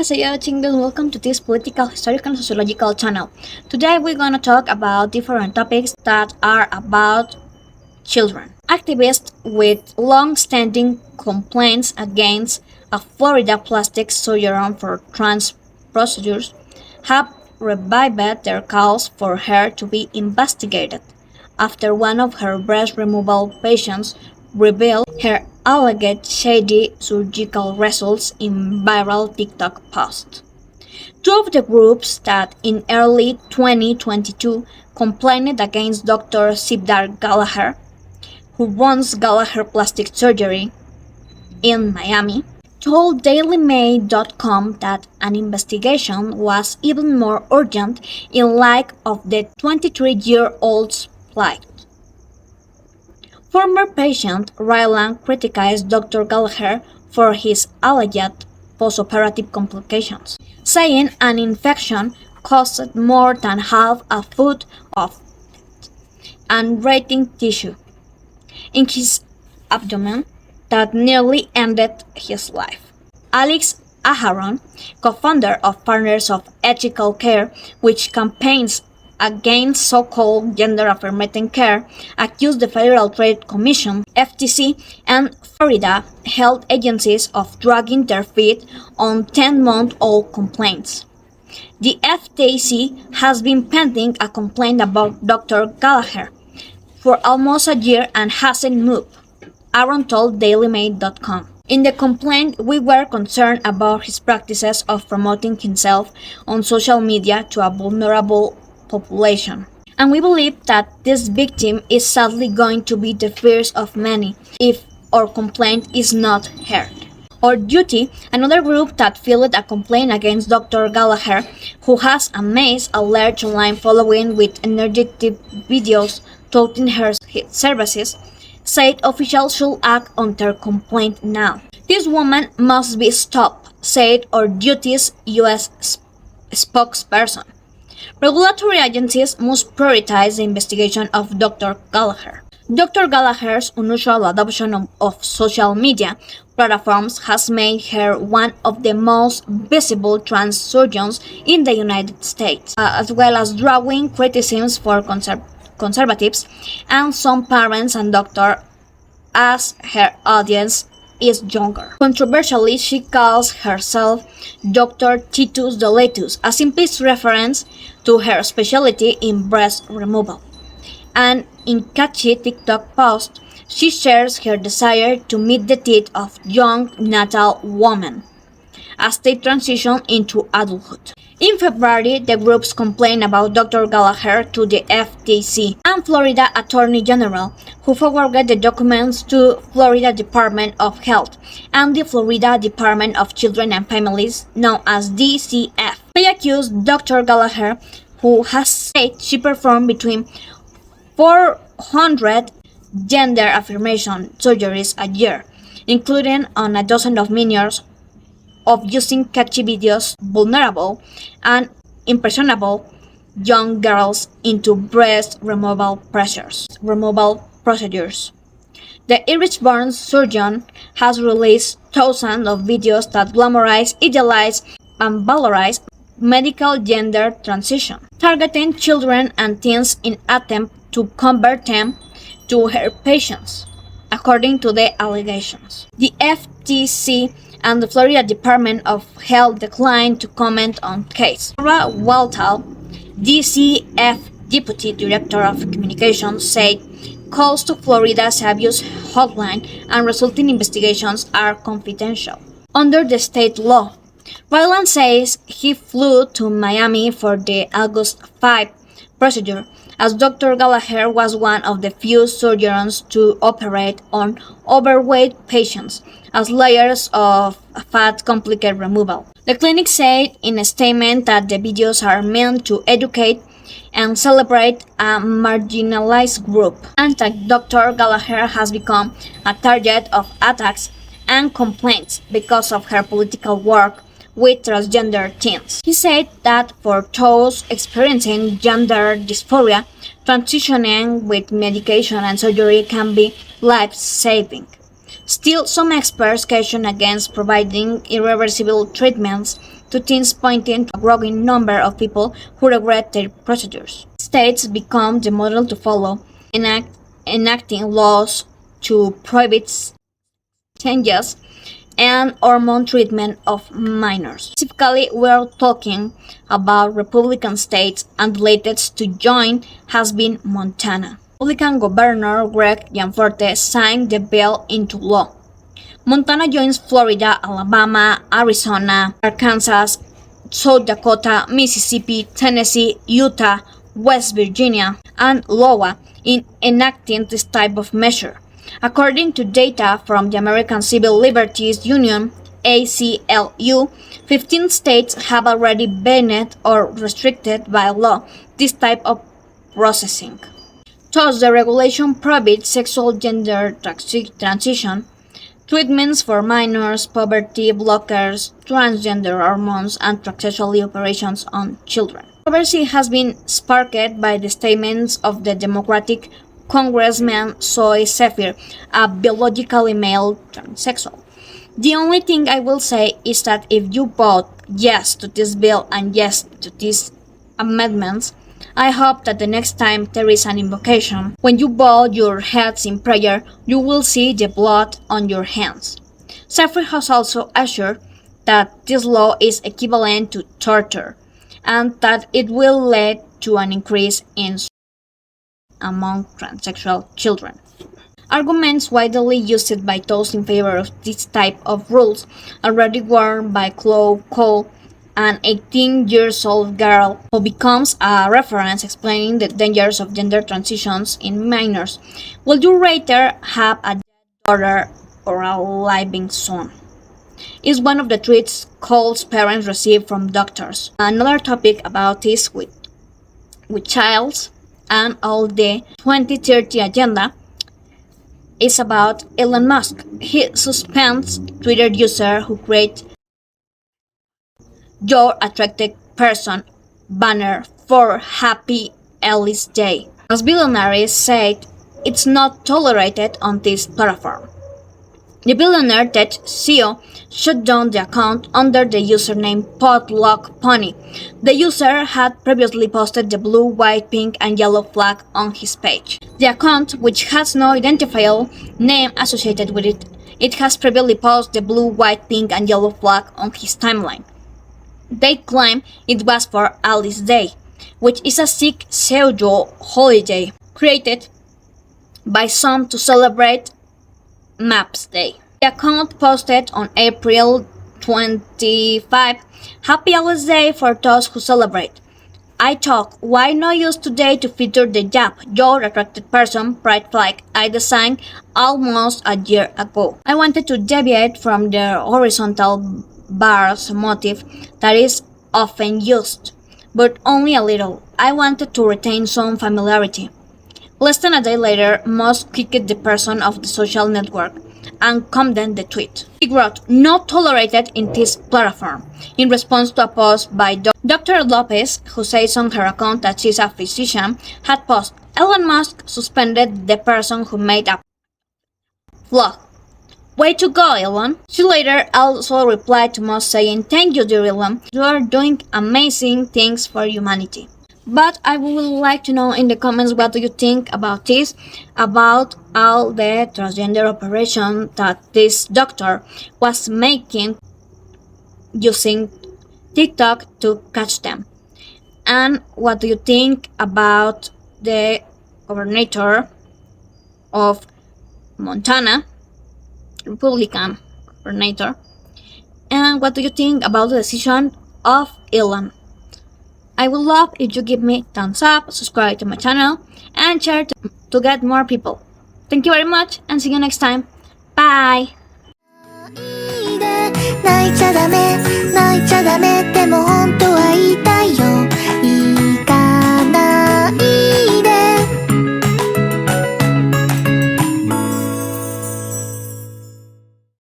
Annyeonghaseyo, Chingle. Welcome to this political, historical, and sociological channel. Today we're gonna talk about different topics that are about children. Activists with long-standing complaints against a Florida plastic surgeon for trans procedures have revived their calls for her to be investigated after one of her breast removal patients revealed her alleged shady surgical results in viral TikTok posts. Two of the groups that in early 2022 complained against Dr. Sibdar Gallagher, who runs Gallagher Plastic Surgery in Miami, told DailyMail.com that an investigation was even more urgent in light of the 23-year-old's plight. Former patient Rylan criticized Dr. Gallagher for his alleged postoperative complications, saying an infection caused more than half a foot of and rating tissue in his abdomen that nearly ended his life. Alex Aharon, co-founder of Partners of Ethical Care, which campaigns against so-called gender-affirming care, accused the Federal Trade Commission (FTC) and Florida health agencies of dragging their feet on 10-month-old complaints. The FTC has been pending a complaint about Dr. Gallagher for almost a year and hasn't moved, Aaron told DailyMail.com. In the complaint, we were concerned about his practices of promoting himself on social media to a vulnerable population. And we believe that this victim is sadly going to be the first of many if our complaint is not heard. Or Duty, another group that filed a complaint against Dr. Gallagher, who has amassed a large online following with energetic videos touting her services, said officials should act on their complaint now. This woman must be stopped, said Our Duty's U.S. spokesperson. Regulatory agencies must prioritize the investigation of Dr. Gallagher. Dr. Gallagher's unusual adoption of social media platforms has made her one of the most visible trans surgeons in the United States, as well as drawing criticisms for conservatives and some parents and doctors, as her audience is younger. Controversially, she calls herself Dr. Titus Deletus, a simplest reference to her specialty in breast removal. And in catchy TikTok post, she shares her desire to meet the teeth of young natal women as they transition into adulthood. In February, the groups complained about Dr. Gallagher to the FTC and Florida Attorney General, who forwarded the documents to Florida Department of Health and the Florida Department of Children and Families, known as DCF. They accused Dr. Gallagher, who has said she performed between 400 gender affirmation surgeries a year, including on a dozen of MINORS, of using catchy videos vulnerable and impressionable young girls into breast removal procedures. The Irish-born surgeon has released thousands of videos that glamorize, idealize, and valorize medical gender transition, targeting children and teens in attempt to convert them to her patients, according to the allegations. The FTC and the Florida Department of Health declined to comment on the case. Sarah Walthall, DCF Deputy Director of Communications, said calls to Florida's abuse hotline and resulting investigations are confidential. Under the state law, Ryland says he flew to Miami for the August 5 procedure, as Dr. Gallagher was one of the few surgeons to operate on overweight patients as layers of fat complicate removal. The clinic said in a statement that the videos are meant to educate and celebrate a marginalized group, and that Dr. Gallagher has become a target of attacks and complaints because of her political work with transgender teens. He said that for those experiencing gender dysphoria, transitioning with medication and surgery can be life-saving. Still, some experts caution against providing irreversible treatments to teens, pointing to a growing number of people who regret their procedures. States become the model to follow, enacting laws to prohibit changes and hormone treatment of minors. Specifically, we're talking about Republican states, and the latest to join has been Montana. Republican Governor Greg Gianforte signed the bill into law. Montana joins Florida, Alabama, Arizona, Arkansas, South Dakota, Mississippi, Tennessee, Utah, West Virginia, and Iowa in enacting this type of measure. According to data from the American Civil Liberties Union, ACLU, 15 states have already banned or restricted by law this type of processing. Thus, the regulation prohibits sexual gender transition, treatments for minors, puberty blockers, transgender hormones, and transsexual operations on children. Controversy has been sparked by the statements of the Democratic Congressman Zoe Zephyr, a biologically male transsexual. The only thing I will say is that if you vote yes to this bill and yes to these amendments, I hope that the next time there is an invocation, when you bow your heads in prayer, you will see the blood on your hands. Zephyr has also assured that this law is equivalent to torture, and that it will lead to an increase in among transsexual children. Arguments widely used by those in favor of this type of rules, already worn by Chloe Cole, an 18-year-old girl who becomes a reference explaining the dangers of gender transitions in minors. Would you rather have a dead daughter or a living son? Is one of the treats Cole's parents receive from doctors. Another topic about this with childs and all the 2030 agenda is about Elon Musk. He suspends Twitter user who created "Your Attracted Person" banner for Happy Alice Day. As billionaires said, it's not tolerated on this platform. The billionaire tech CEO shut down the account under the username Potluck Pony. The user had previously posted the blue, white, pink, and yellow flag on his page. The account, which has no identifiable name associated with it has previously posted the blue, white, pink, and yellow flag on his timeline. They claim it was for Alice Day, which is a Sikh pseudo holiday created by some to celebrate Maps Day. The account posted on April 25, "Happy Alice Day for those who celebrate. I thought, why not use today to feature the Jap, Your Attracted Person pride flag I designed almost a year ago. I wanted to deviate from the horizontal bars motif that is often used, but only a little. I wanted to retain some familiarity." Less than a day later, Musk kicked the person off the social network and commented the tweet. He wrote, "Not tolerated in this platform," in response to a post by Dr. Lopez, who says on her account that she's a physician, had posted, "Elon Musk suspended the person who made a vlog. Way to go, Elon." She later also replied to Musk saying, "Thank you, dear Elon. You are doing amazing things for humanity." But I would like to know in the comments what do you think about this, about all the transgender operation that this doctor was making using TikTok to catch them. And what do you think about the governor of Montana, Republican governor, and what do you think about the decision of Elon? I would love if you give me thumbs up, subscribe to my channel, and share to get more people. Thank you very much, and see you next time. Bye!